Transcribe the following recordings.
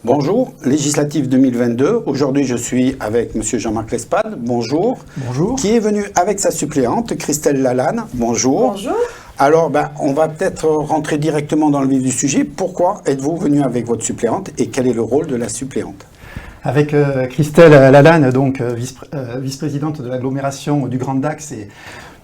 Bonjour, législative 2022. Aujourd'hui, je suis avec Monsieur Jean-Marc Lespade. Bonjour. Bonjour. Qui est venu avec sa suppléante, Christelle Lalanne. Bonjour. Bonjour. Alors, on va peut-être rentrer directement dans le vif du sujet. Pourquoi êtes-vous venu avec votre suppléante et quel est le rôle de la suppléante? Avec Christelle Lalanne, donc vice-présidente de l'agglomération du Grand Dax et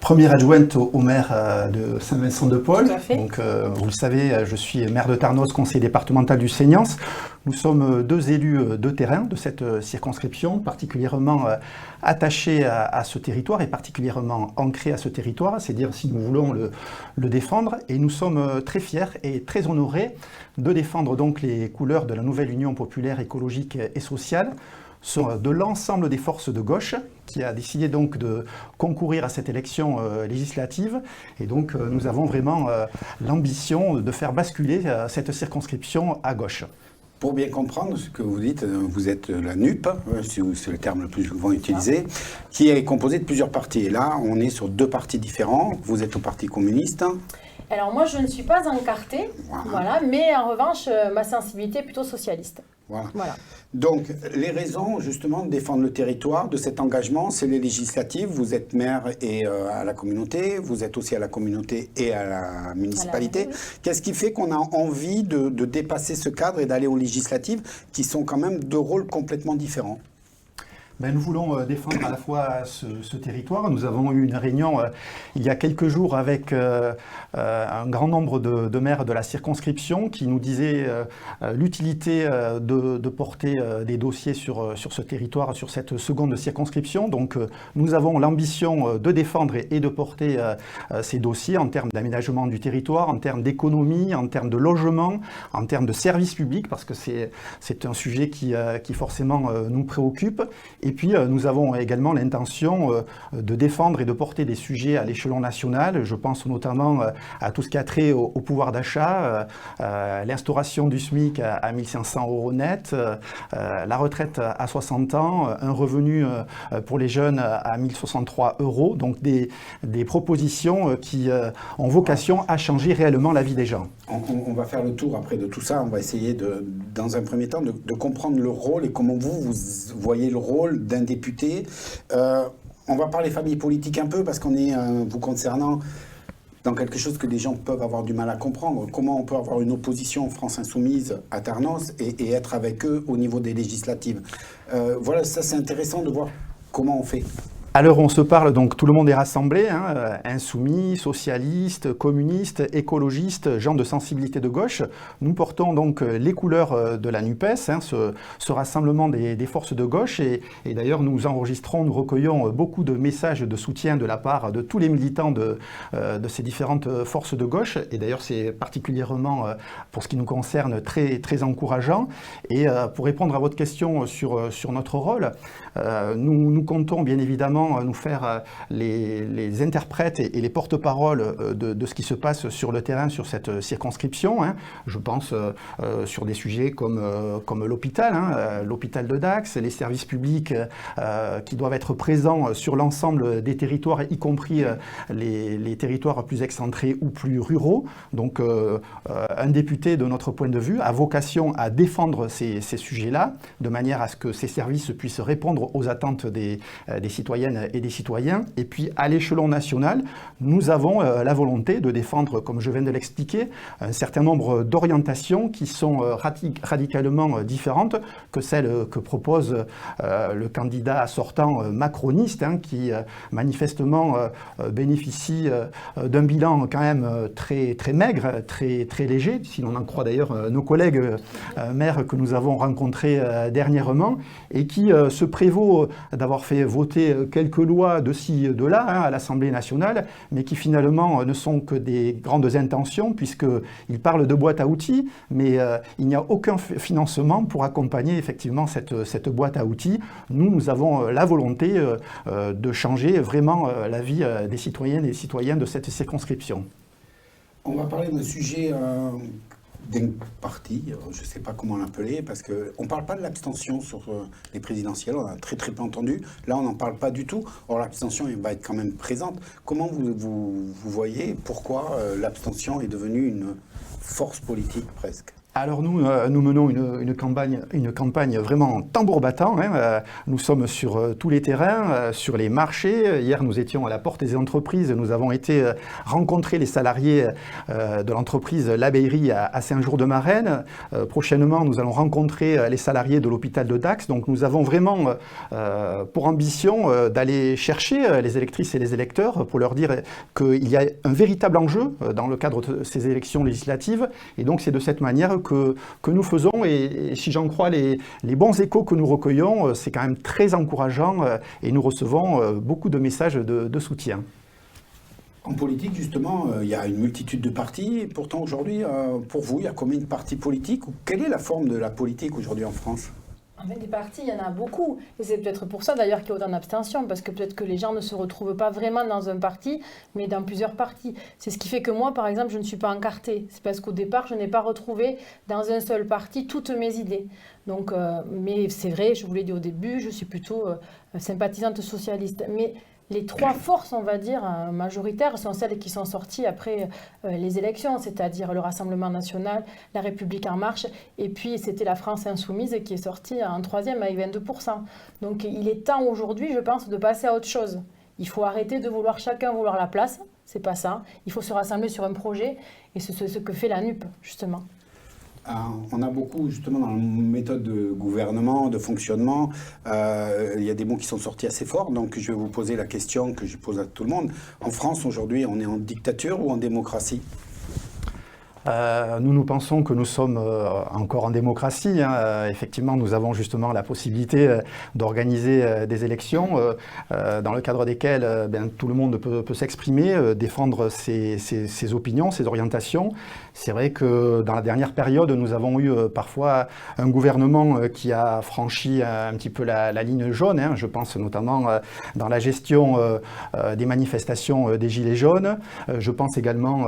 première adjointe au maire de Saint-Vincent-de-Paul. Tout à fait. Donc, vous le savez, je suis maire de Tarnos, conseiller départemental du Seignance. Nous sommes deux élus de terrain de cette circonscription, particulièrement attachés à ce territoire et particulièrement ancrés à ce territoire, c'est dire si nous voulons le défendre. Et nous sommes très fiers et très honorés de défendre donc les couleurs de la nouvelle Union populaire écologique et sociale, de l'ensemble des forces de gauche qui a décidé donc de concourir à cette élection législative. Et donc nous avons vraiment l'ambition de faire basculer cette circonscription à gauche. Pour bien comprendre ce que vous dites, vous êtes la NUP, c'est le terme le plus souvent utilisé, qui est composé de plusieurs partis. Et là, on est sur deux partis différents. Vous êtes au Parti communiste. Alors moi, je ne suis pas encartée, voilà, mais en revanche, ma sensibilité est plutôt socialiste. Voilà. Donc, les raisons, justement, de défendre le territoire, de cet engagement, c'est les législatives. Vous êtes maire et à la communauté, vous êtes aussi à la communauté et à la municipalité. Oui. Qu'est-ce qui fait qu'on a envie de dépasser ce cadre et d'aller aux législatives, qui sont quand même deux rôles complètement différents? Nous voulons défendre à la fois ce territoire. Nous avons eu une réunion il y a quelques jours avec un grand nombre de maires de la circonscription qui nous disaient l'utilité de porter des dossiers sur ce territoire, sur cette seconde circonscription. Donc nous avons l'ambition de défendre et de porter ces dossiers en termes d'aménagement du territoire, en termes d'économie, en termes de logement, en termes de services publics, parce que c'est un sujet qui forcément nous préoccupe. Et puis, nous avons également l'intention de défendre et de porter des sujets à l'échelon national. Je pense notamment à tout ce qui a trait au pouvoir d'achat, l'instauration du SMIC à 1 500 € net, la retraite à 60 ans, un revenu pour les jeunes à 1 063 €. Donc, des propositions qui ont vocation à changer réellement la vie des gens. On va faire le tour après de tout ça. On va essayer, dans un premier temps, de comprendre le rôle et comment vous voyez le rôle d'un député. On va parler famille politique un peu parce qu'on est, vous concernant, dans quelque chose que les gens peuvent avoir du mal à comprendre. Comment on peut avoir une opposition France Insoumise à Tarnos et être avec eux au niveau des législatives. Voilà, ça c'est intéressant de voir comment on fait. À l'heure où on se parle, donc tout le monde est rassemblé, insoumis, socialistes, communistes, écologistes, gens de sensibilité de gauche. Nous portons donc les couleurs de la NUPES, ce rassemblement des forces de gauche. Et d'ailleurs, nous enregistrons, nous recueillons beaucoup de messages de soutien de la part de tous les militants de ces différentes forces de gauche. Et d'ailleurs, c'est particulièrement, pour ce qui nous concerne, très, très encourageant. Et pour répondre à votre question sur notre rôle, nous comptons bien évidemment nous faire les interprètes et les porte-paroles de ce qui se passe sur le terrain, sur cette circonscription. Je pense sur des sujets comme l'hôpital, l'hôpital de Dax, les services publics qui doivent être présents sur l'ensemble des territoires, y compris les territoires plus excentrés ou plus ruraux. Donc un député, de notre point de vue, a vocation à défendre ces sujets-là, de manière à ce que ces services puissent répondre aux attentes des citoyennes et des citoyens. Et puis à l'échelon national, nous avons la volonté de défendre, comme je viens de l'expliquer, un certain nombre d'orientations qui sont radicalement différentes que celles que propose le candidat sortant macroniste, qui manifestement bénéficie d'un bilan quand même très, très maigre, très, très léger, si l'on en croit d'ailleurs nos collègues maires que nous avons rencontrés dernièrement, et qui se prévaut d'avoir fait voter quelques lois de ci, de là, à l'Assemblée nationale, mais qui finalement ne sont que des grandes intentions, puisqu'ils parlent de boîte à outils, mais il n'y a aucun financement pour accompagner effectivement cette boîte à outils. Nous avons la volonté de changer vraiment la vie des citoyennes et des citoyens de cette circonscription. On va parler d'un sujet d'un parti, je ne sais pas comment l'appeler, parce qu'on ne parle pas de l'abstention sur les présidentielles, on a très très peu entendu. Là, on n'en parle pas du tout. Or, l'abstention va être quand même présente. Comment vous voyez pourquoi l'abstention est devenue une force politique presque? Alors nous, nous menons une campagne vraiment tambour battant. Nous sommes sur tous les terrains, sur les marchés. Hier, nous étions à la porte des entreprises. Nous avons été rencontrer les salariés de l'entreprise L'Abeillerie à Saint-Jour-de-Marenne. Prochainement, nous allons rencontrer les salariés de l'hôpital de Dax. Donc nous avons vraiment pour ambition d'aller chercher les électrices et les électeurs pour leur dire qu'il y a un véritable enjeu dans le cadre de ces élections législatives. Et donc c'est de cette manière que nous faisons, et si j'en crois les bons échos que nous recueillons, c'est quand même très encourageant et nous recevons beaucoup de messages de soutien. En politique, justement, il y a une multitude de partis. Pourtant, aujourd'hui, pour vous, il y a combien de partis politiques? Ou quelle est la forme de la politique aujourd'hui en France? Des partis, il y en a beaucoup. Et c'est peut-être pour ça d'ailleurs qu'il y a autant d'abstention, parce que peut-être que les gens ne se retrouvent pas vraiment dans un parti, mais dans plusieurs partis. C'est ce qui fait que moi, par exemple, je ne suis pas encartée. C'est parce qu'au départ, je n'ai pas retrouvé dans un seul parti toutes mes idées. Donc, mais c'est vrai, je vous l'ai dit au début, je suis plutôt sympathisante socialiste. Mais les trois forces, on va dire, majoritaires, sont celles qui sont sorties après les élections, c'est-à-dire le Rassemblement national, la République en marche, et puis c'était la France insoumise qui est sortie en troisième avec 22%. Donc il est temps aujourd'hui, je pense, de passer à autre chose. Il faut arrêter de vouloir chacun vouloir la place, c'est pas ça. Il faut se rassembler sur un projet, et c'est ce que fait la NUP, justement. On a beaucoup, justement, dans la méthode de gouvernement, de fonctionnement, il y a des mots qui sont sortis assez forts, donc je vais vous poser la question que je pose à tout le monde. En France, aujourd'hui, on est en dictature ou en démocratie ? Nous pensons que nous sommes encore en démocratie. Effectivement, nous avons justement la possibilité d'organiser des élections dans le cadre desquelles tout le monde peut s'exprimer, défendre ses opinions, ses orientations. C'est vrai que dans la dernière période, nous avons eu parfois un gouvernement qui a franchi un petit peu la ligne jaune. Je pense notamment dans la gestion des manifestations des Gilets jaunes. Je pense également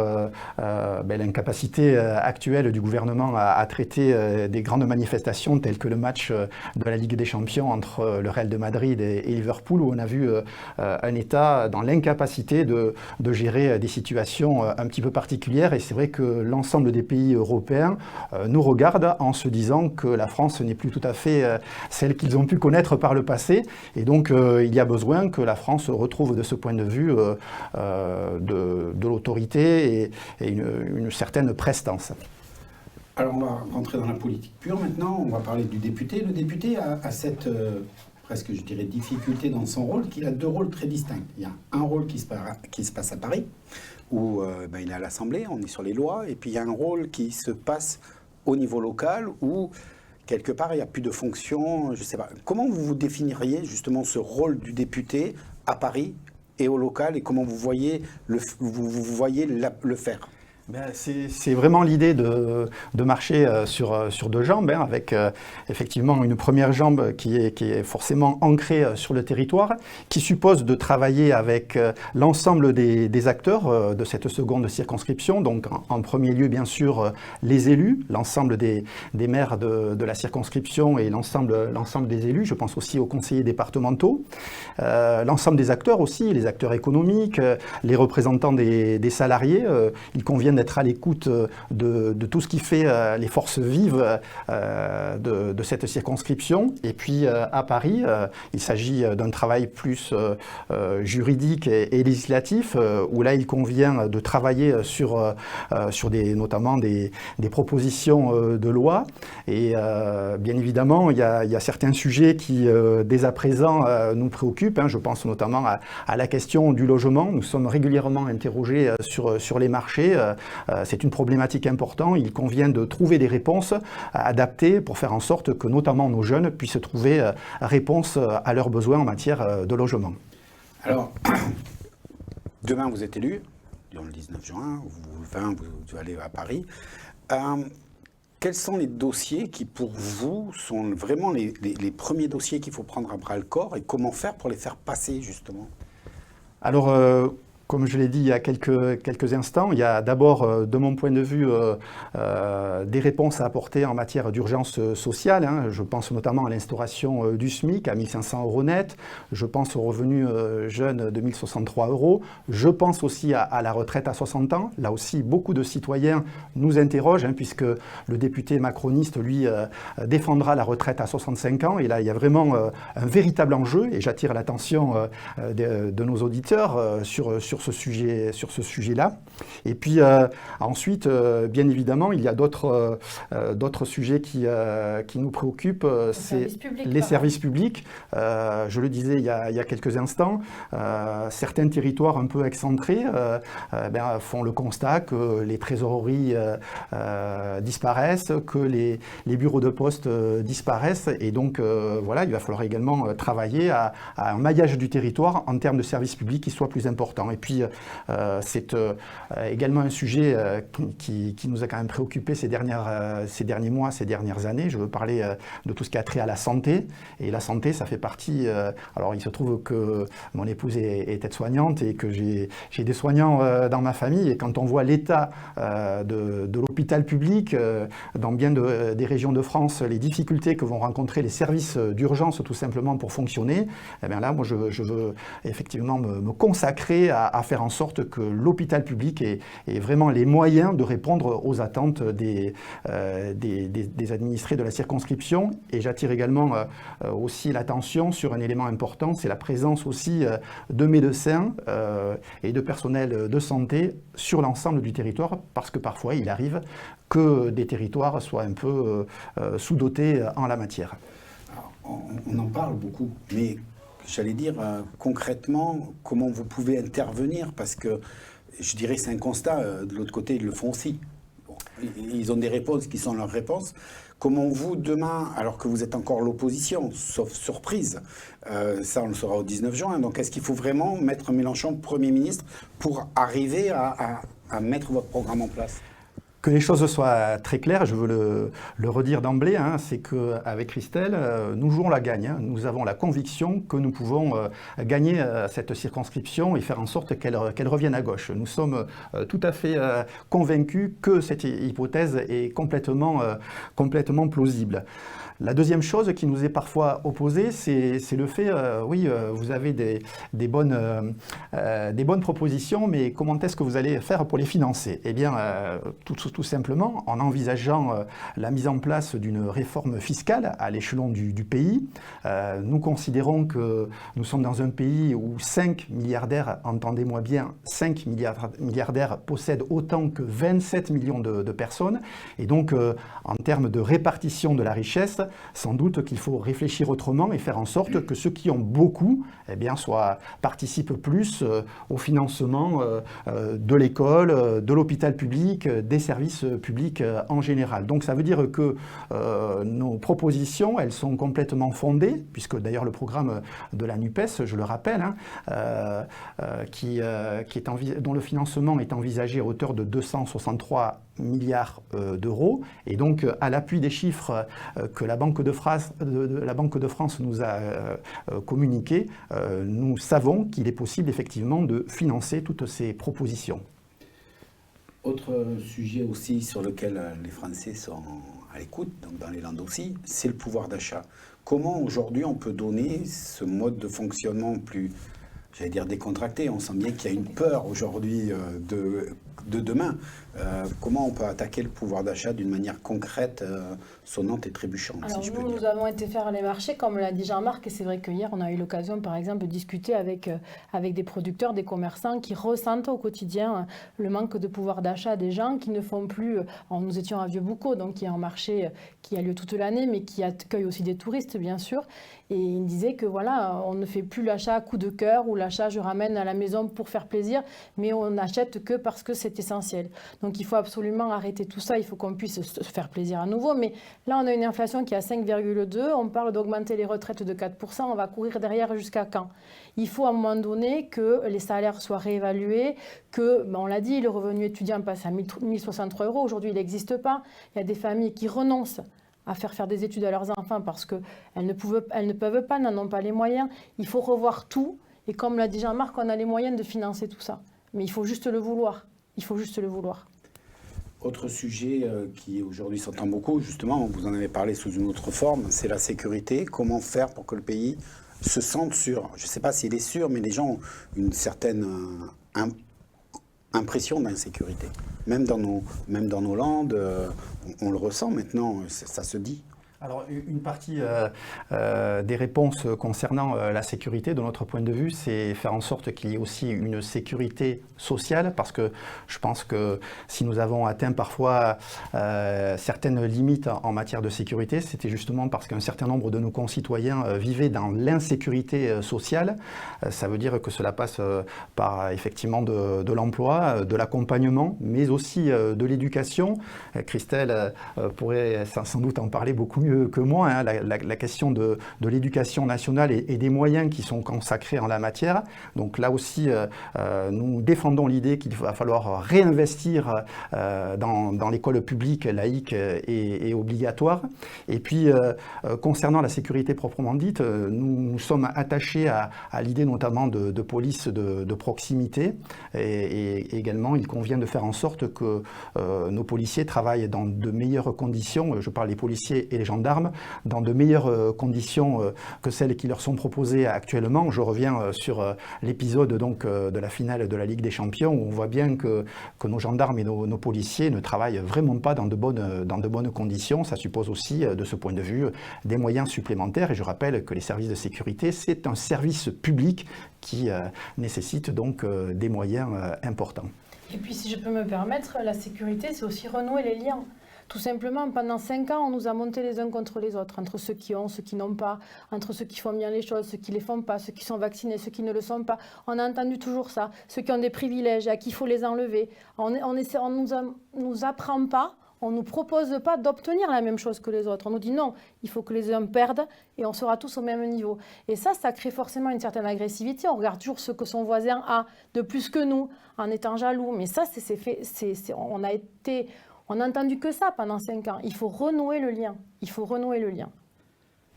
l'incapacité actuelle du gouvernement à traiter des grandes manifestations telles que le match de la Ligue des Champions entre le Real de Madrid et Liverpool, où on a vu un État dans l'incapacité de gérer des situations un petit peu particulières. Et c'est vrai que l'ensemble des pays européens nous regardent en se disant que la France n'est plus tout à fait celle qu'ils ont pu connaître par le passé. Et donc il y a besoin que la France retrouve de ce point de vue de l'autorité et une certaine prestance. Alors on va rentrer dans la politique pure maintenant, on va parler du député. Le député a cette, presque je dirais, difficulté dans son rôle, qu'il a deux rôles très distincts. Il y a un rôle qui se passe à Paris, où il est à l'Assemblée, on est sur les lois, et puis il y a un rôle qui se passe au niveau local, où quelque part il n'y a plus de fonction, je ne sais pas. Comment vous définiriez justement ce rôle du député à Paris et au local, et comment vous voyez le faire ? C'est vraiment l'idée de marcher sur deux jambes, avec effectivement une première jambe qui est forcément ancrée sur le territoire, qui suppose de travailler avec l'ensemble des acteurs de cette seconde circonscription, donc en premier lieu bien sûr les élus, l'ensemble des maires de la circonscription et l'ensemble des élus, je pense aussi aux conseillers départementaux, l'ensemble des acteurs aussi, les acteurs économiques, les représentants des salariés. Il convient d'être à l'écoute de tout ce qui fait les forces vives de cette circonscription. Et puis à Paris, il s'agit d'un travail plus juridique et législatif, où là il convient de travailler sur notamment des propositions de loi. Et bien évidemment, il y a certains sujets qui, dès à présent, nous préoccupent. Je pense notamment à la question du logement. Nous sommes régulièrement interrogés sur les marchés. C'est une problématique importante. Il convient de trouver des réponses adaptées pour faire en sorte que notamment nos jeunes puissent trouver réponse à leurs besoins en matière de logement. Alors, demain vous êtes élu, le 19 juin, vous allez à Paris. Quels sont les dossiers qui, pour vous, sont vraiment les premiers dossiers qu'il faut prendre à bras le corps, et comment faire pour les faire passer, justement ? Alors, Comme je l'ai dit il y a quelques instants, il y a d'abord, de mon point de vue, des réponses à apporter en matière d'urgence sociale. Hein. Je pense notamment à l'instauration du SMIC à 1 500 € net. Je pense au revenu jeune de 1 063 €. Je pense aussi à la retraite à 60 ans. Là aussi, beaucoup de citoyens nous interrogent, hein, puisque le député macroniste, lui, défendra la retraite à 65 ans. Et là, il y a vraiment un véritable enjeu, et j'attire l'attention de nos auditeurs sur ce sujet-là. Et puis ensuite, bien évidemment, il y a d'autres sujets qui nous préoccupent, c'est les services publics. Je le disais il y a quelques instants, certains territoires un peu excentrés font le constat que les trésoreries disparaissent, que les bureaux de poste disparaissent, et donc voilà, il va falloir également travailler à un maillage du territoire en termes de services publics qui soit plus important. Et puis, c'est également un sujet qui nous a quand même préoccupé ces derniers mois, ces dernières années. Je veux parler de tout ce qui a trait à la santé. Et la santé, ça fait partie... alors, il se trouve que mon épouse est aide-soignante et que j'ai des soignants dans ma famille. Et quand on voit l'état de l'hôpital public, dans bien des régions de France, les difficultés que vont rencontrer les services d'urgence tout simplement pour fonctionner, eh bien là, moi, je veux effectivement me consacrer à faire en sorte que l'hôpital public ait vraiment les moyens de répondre aux attentes des administrés de la circonscription. Et j'attire également aussi l'attention sur un élément important, c'est la présence aussi de médecins et de personnel de santé sur l'ensemble du territoire, parce que parfois il arrive que des territoires soient un peu sous-dotés en la matière. Alors, on en parle beaucoup, mais j'allais dire concrètement, comment vous pouvez intervenir, parce que je dirais que c'est un constat, de l'autre côté ils le font aussi. Bon, ils ont des réponses qui sont leurs réponses. Comment vous, demain, alors que vous êtes encore l'opposition, sauf surprise, ça on le saura au 19 juin, donc est-ce qu'il faut vraiment mettre Mélenchon Premier ministre pour arriver à mettre votre programme en place ? Que les choses soient très claires, je veux le redire d'emblée, hein, c'est qu'avec Christelle, nous jouons la gagne. Hein. Nous avons la conviction que nous pouvons gagner cette circonscription et faire en sorte qu'elle revienne à gauche. Nous sommes tout à fait convaincus que cette hypothèse est complètement plausible. La deuxième chose qui nous est parfois opposée, c'est le fait, vous avez des bonnes propositions, mais comment est-ce que vous allez faire pour les financer ? Eh bien, tout simplement en envisageant la mise en place d'une réforme fiscale à l'échelon du pays. Nous considérons que nous sommes dans un pays où 5 milliardaires, entendez-moi bien, 5 milliardaires possèdent autant que 27 millions de personnes. Et donc, en termes de répartition de la richesse, sans doute qu'il faut réfléchir autrement et faire en sorte que ceux qui ont beaucoup participent plus au financement de l'école, de l'hôpital public, des services publics en général. Donc ça veut dire que nos propositions, elles sont complètement fondées, puisque d'ailleurs le programme de la NUPES, je le rappelle, dont le financement est envisagé à hauteur de 263 milliards d'euros. Et donc, à l'appui des chiffres que la Banque de France nous a communiqués, nous savons qu'il est possible effectivement de financer toutes ces propositions. Autre sujet aussi sur lequel les Français sont à l'écoute, donc dans les Landes aussi, c'est le pouvoir d'achat. Comment aujourd'hui on peut donner ce mode de fonctionnement plus, j'allais dire décontracté, on sent bien qu'il y a une peur aujourd'hui de demain. Comment on peut attaquer le pouvoir d'achat d'une manière concrète, sonnante et trébuchante, Alors si je peux dire. Nous avons été faire les marchés, comme l'a dit Jean-Marc, et c'est vrai que hier, on a eu l'occasion, par exemple, de discuter avec des producteurs, des commerçants qui ressentent au quotidien le manque de pouvoir d'achat des gens qui ne font plus... nous étions à Vieux-Boucau, donc qui est un marché qui a lieu toute l'année, mais qui accueille aussi des touristes, bien sûr. Et il me disait que voilà, on ne fait plus l'achat à coup de cœur ou l'achat je ramène à la maison pour faire plaisir, mais on n'achète que parce que c'est essentiel. Donc il faut absolument arrêter tout ça, il faut qu'on puisse se faire plaisir à nouveau. Mais là, on a une inflation qui est à 5,2, on parle d'augmenter les retraites de 4%, on va courir derrière jusqu'à quand ? Il faut à un moment donné que les salaires soient réévalués, que, on l'a dit, le revenu étudiant passe à 1 063 €, aujourd'hui il n'existe pas. Il y a des familles qui renoncent à faire des études à leurs enfants parce qu'elles ne peuvent pas, n'en ont pas les moyens. Il faut revoir tout. Et comme l'a dit Jean-Marc, on a les moyens de financer tout ça. Mais il faut juste le vouloir. Il faut juste le vouloir. Autre sujet qui aujourd'hui s'entend beaucoup, justement, vous en avez parlé sous une autre forme, c'est la sécurité. Comment faire pour que le pays se sente sûr? Je ne sais pas s'il est sûr, mais les gens ont une certaine impression d'insécurité. Même dans nos landes, on le ressent maintenant, ça se dit. Alors, une partie des réponses concernant la sécurité, de notre point de vue, c'est faire en sorte qu'il y ait aussi une sécurité sociale, parce que je pense que si nous avons atteint parfois certaines limites en matière de sécurité, c'était justement parce qu'un certain nombre de nos concitoyens vivaient dans l'insécurité sociale. Ça veut dire que cela passe par effectivement de l'emploi, de l'accompagnement, mais aussi de l'éducation. Christelle pourrait sans doute en parler beaucoup mieux que moi, hein, la question de l'éducation nationale et des moyens qui sont consacrés en la matière. Donc là aussi, nous défendons l'idée qu'il va falloir réinvestir dans l'école publique, laïque et obligatoire. Et puis, concernant la sécurité proprement dite, nous sommes attachés à l'idée notamment de police de proximité. Et également, il convient de faire en sorte que nos policiers travaillent dans de meilleures conditions. Je parle des policiers et les gendarmes, dans de meilleures conditions que celles qui leur sont proposées actuellement. Je reviens sur l'épisode donc de la finale de la Ligue des Champions, où on voit bien que nos gendarmes et nos policiers ne travaillent vraiment pas dans de bonnes conditions. Ça suppose aussi, de ce point de vue, des moyens supplémentaires. Et je rappelle que les services de sécurité, c'est un service public qui nécessite donc des moyens importants. Et puis, si je peux me permettre, la sécurité, c'est aussi renouer les liens. Tout simplement, pendant 5 ans, on nous a monté les uns contre les autres, entre ceux qui ont, ceux qui n'ont pas, entre ceux qui font bien les choses, ceux qui ne les font pas, ceux qui sont vaccinés, ceux qui ne le sont pas. On a entendu toujours ça, ceux qui ont des privilèges, à qui il faut les enlever. On nous apprend pas, on ne nous propose pas d'obtenir la même chose que les autres. On nous dit non, il faut que les uns perdent et on sera tous au même niveau. Et ça crée forcément une certaine agressivité. On regarde toujours ce que son voisin a de plus que nous, en étant jaloux. Mais ça, on n'a entendu que ça pendant 5 ans. Il faut renouer le lien. Il faut renouer le lien.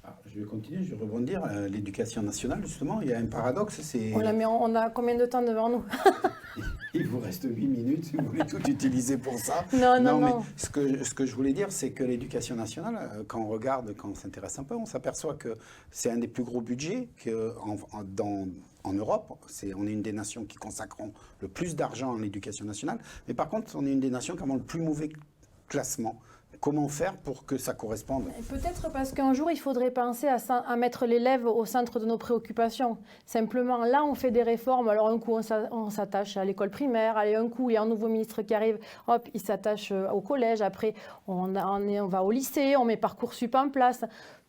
Alors, je vais continuer, je vais rebondir. L'éducation nationale, justement, il y a un paradoxe. On a combien de temps devant nous? Il vous reste 8 minutes si vous voulez tout utiliser pour ça. Non. Mais ce que je voulais dire, c'est que l'éducation nationale, quand on regarde, quand on s'intéresse un peu, on s'aperçoit que c'est un des plus gros budgets en Europe. On est une des nations qui consacrons le plus d'argent à l'éducation nationale. Mais par contre, on est une des nations qui avons le plus mauvais classement. Comment faire pour que ça corresponde? Peut-être parce qu'un jour, il faudrait penser à mettre l'élève au centre de nos préoccupations. Simplement, là, on fait des réformes. Alors, un coup, on s'attache à l'école primaire. Allez, un coup, il y a un nouveau ministre qui arrive. Hop, il s'attache au collège. Après, on va au lycée. On met Parcoursup en place.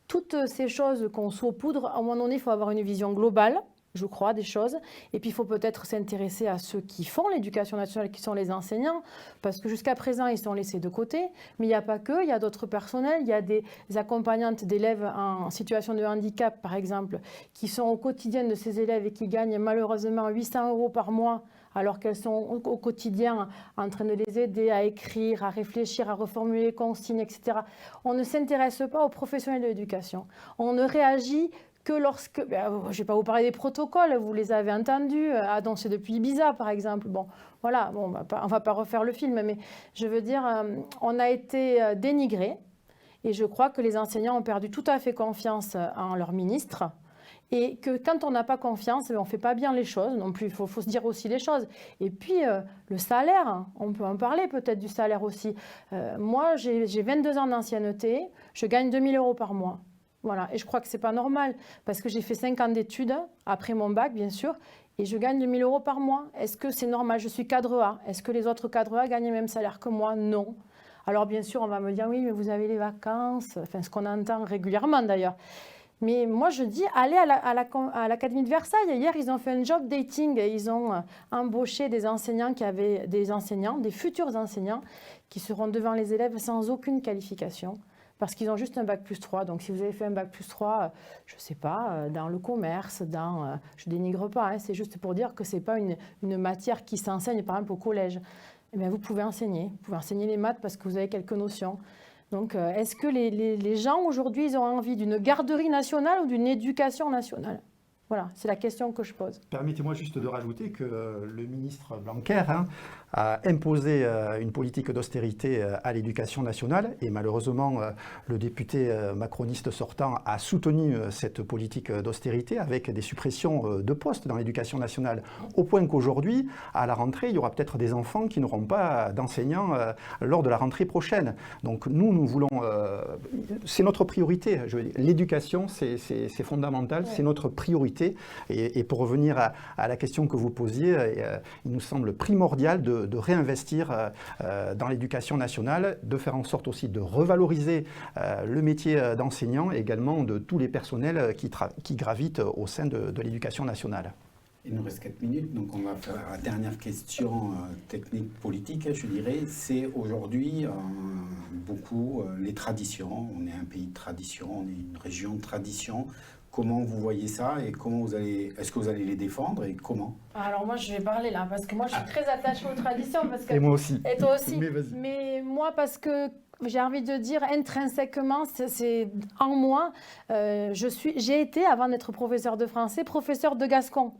Toutes ces choses qu'on saupoudre, à un moment donné, il faut avoir une vision globale, je crois, des choses. Et puis, il faut peut-être s'intéresser à ceux qui font l'éducation nationale, qui sont les enseignants, parce que jusqu'à présent, ils sont laissés de côté. Mais il n'y a pas que, il y a d'autres personnels. Il y a des accompagnantes d'élèves en situation de handicap, par exemple, qui sont au quotidien de ces élèves et qui gagnent malheureusement 800 € par mois, alors qu'elles sont au quotidien en train de les aider à écrire, à réfléchir, à reformuler les consignes, etc. On ne s'intéresse pas aux professionnels de l'éducation. On ne réagit que lorsque, je ne vais pas vous parler des protocoles, vous les avez entendus, annoncés depuis Ibiza par exemple. Bon, voilà, on ne va pas refaire le film, mais je veux dire, on a été dénigrés et je crois que les enseignants ont perdu tout à fait confiance en leur ministre. Et que quand on n'a pas confiance, on ne fait pas bien les choses non plus, il faut se dire aussi les choses. Et puis, le salaire, on peut en parler peut-être du salaire aussi. Moi, j'ai 22 ans d'ancienneté, je gagne 2 000 € par mois. Voilà. Et je crois que ce n'est pas normal, parce que j'ai fait 5 ans d'études, après mon bac, bien sûr, et je gagne 2 000 € par mois. Est-ce que c'est normal? Je suis cadre A. Est-ce que les autres cadres A gagnent le même salaire que moi? Non. Alors, bien sûr, on va me dire, oui, mais vous avez les vacances, enfin, ce qu'on entend régulièrement d'ailleurs. Mais moi, je dis, allez à l'Académie de Versailles. Hier, ils ont fait un job dating. Ils ont embauché des enseignants des futurs enseignants, qui seront devant les élèves sans aucune qualification, parce qu'ils ont juste un bac+3. Donc, si vous avez fait un bac+3, je ne sais pas, dans le commerce, je ne dénigre pas, hein, c'est juste pour dire que ce n'est pas une matière qui s'enseigne, par exemple, au collège. Eh bien, vous pouvez enseigner les maths parce que vous avez quelques notions. Donc, est-ce que les gens, aujourd'hui, ils ont envie d'une garderie nationale ou d'une éducation nationale? Voilà, c'est la question que je pose. Permettez-moi juste de rajouter que le ministre Blanquer a imposé une politique d'austérité à l'éducation nationale et malheureusement le député macroniste sortant a soutenu cette politique d'austérité avec des suppressions de postes dans l'éducation nationale au point qu'aujourd'hui, à la rentrée, il y aura peut-être des enfants qui n'auront pas d'enseignants lors de la rentrée prochaine. Donc nous voulons, c'est notre priorité, l'éducation c'est fondamental, c'est notre priorité. Et pour revenir à la question que vous posiez, il nous semble primordial de réinvestir dans l'éducation nationale, de faire en sorte aussi de revaloriser le métier d'enseignant et également de tous les personnels qui gravitent au sein de l'éducation nationale. Il nous reste 4 minutes, donc on va faire la dernière question technique politique, je dirais. C'est aujourd'hui beaucoup les traditions. On est un pays de tradition, on est une région de tradition. Comment vous voyez ça et comment est-ce que vous allez les défendre et comment? Alors moi je vais parler là parce que moi je suis très attachée aux traditions. Et moi aussi. Et toi aussi. Mais moi parce que j'ai envie de dire intrinsèquement, c'est en moi. J'ai été, avant d'être professeur de français, professeur de gascon.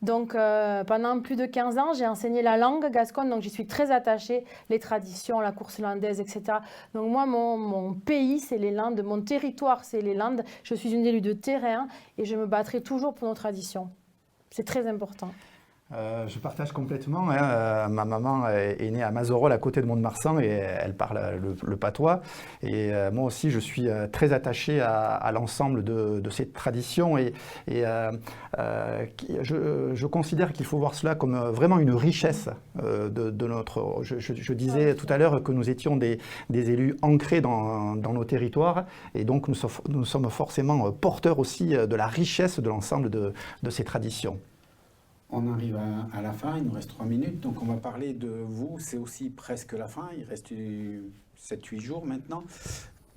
Donc pendant plus de 15 ans, j'ai enseigné la langue gasconne, donc j'y suis très attachée, les traditions, la course landaise, etc. Donc moi, mon pays, c'est les Landes, mon territoire, c'est les Landes. Je suis une élue de terrain et je me battrai toujours pour nos traditions. C'est très important. Je partage complètement. Ma maman est née à Mazerolles, à côté de Mont-de-Marsan, et elle parle le patois. Et moi aussi, je suis très attaché à l'ensemble de ces traditions. Et je considère qu'il faut voir cela comme vraiment une richesse de notre... Je disais tout à l'heure que nous étions des élus ancrés dans nos territoires. Et donc, nous sommes forcément porteurs aussi de la richesse de l'ensemble de ces traditions. On arrive à la fin, il nous reste 3 minutes, donc on va parler de vous, c'est aussi presque la fin, il reste 7-8 jours maintenant.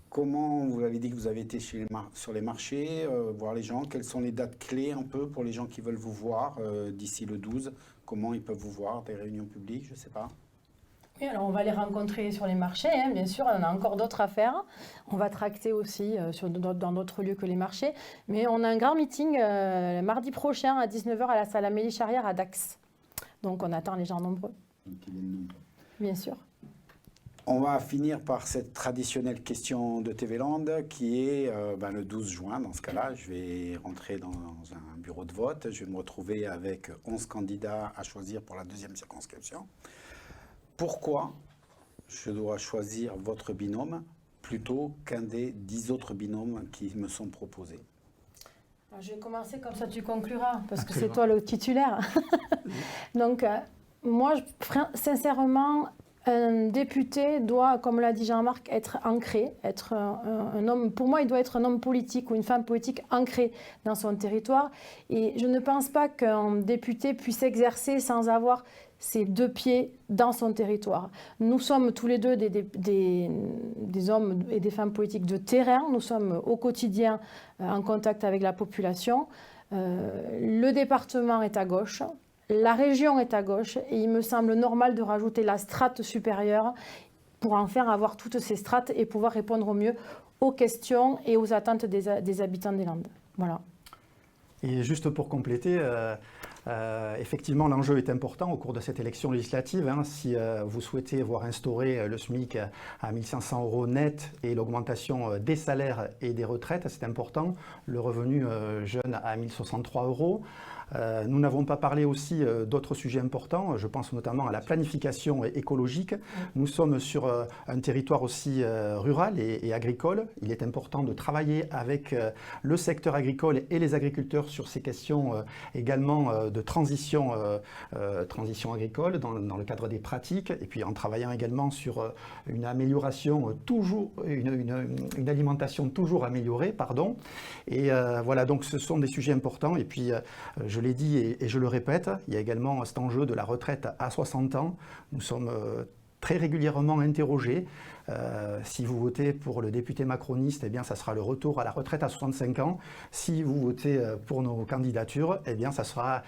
Comment, vous avez dit que vous avez été sur les marchés, voir les gens, quelles sont les dates clés un peu pour les gens qui veulent vous voir d'ici le 12, comment ils peuvent vous voir, des réunions publiques, je ne sais pas. Oui, alors on va les rencontrer sur les marchés, hein, bien sûr, on a encore d'autres à faire. On va tracter aussi dans d'autres lieux que les marchés. Mais on a un grand meeting mardi prochain à 19h à la salle Amélie Charrière à Dax. Donc on attend les gens nombreux. Bien sûr. On va finir par cette traditionnelle question de TV Land qui est le 12 juin. Dans ce cas-là, je vais rentrer dans un bureau de vote. Je vais me retrouver avec 11 candidats à choisir pour la 2e circonscription. Pourquoi je dois choisir votre binôme plutôt qu'un des 10 autres binômes qui me sont proposés? Alors, je vais commencer, comme ça tu concluras, parce que c'est toi le titulaire. Donc, moi, sincèrement, un député doit, comme l'a dit Jean-Marc, être ancré, être un homme. Pour moi, il doit être un homme politique ou une femme politique ancrée dans son territoire. Et je ne pense pas qu'un député puisse exercer sans avoir ses 2 pieds dans son territoire. Nous sommes tous les deux des hommes et des femmes politiques de terrain. Nous sommes au quotidien en contact avec la population. Le département est à gauche. La région est à gauche et il me semble normal de rajouter la strate supérieure pour en faire avoir toutes ces strates et pouvoir répondre au mieux aux questions et aux attentes des habitants des Landes. Voilà. Et juste pour compléter, effectivement, l'enjeu est important au cours de cette élection législative. Si vous souhaitez voir instaurer le SMIC à 1 500 € net et l'augmentation des salaires et des retraites, c'est important. Le revenu jeune à 1 063 €. Nous n'avons pas parlé aussi d'autres sujets importants. Je pense notamment à la planification écologique. Nous sommes sur un territoire aussi rural et agricole. Il est important de travailler avec le secteur agricole et les agriculteurs sur ces questions également de transition agricole dans le cadre des pratiques et puis en travaillant également sur une amélioration toujours, une alimentation toujours améliorée, pardon. Et voilà, donc ce sont des sujets importants. Et puis, je l'ai dit et je le répète, il y a également cet enjeu de la retraite à 60 ans. Nous sommes très régulièrement interrogés. Si vous votez pour le député macroniste, eh bien, ça sera le retour à la retraite à 65 ans. Si vous votez pour nos candidatures, eh bien, ça sera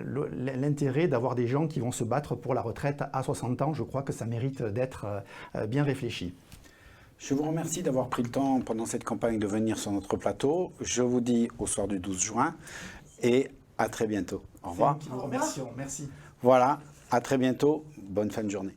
l'intérêt d'avoir des gens qui vont se battre pour la retraite à 60 ans. Je crois que ça mérite d'être bien réfléchi. Je vous remercie d'avoir pris le temps pendant cette campagne de venir sur notre plateau. Je vous dis au soir du 12 juin et à très bientôt. Au revoir. Nous vous remercions. Merci. Voilà, à très bientôt. Bonne fin de journée.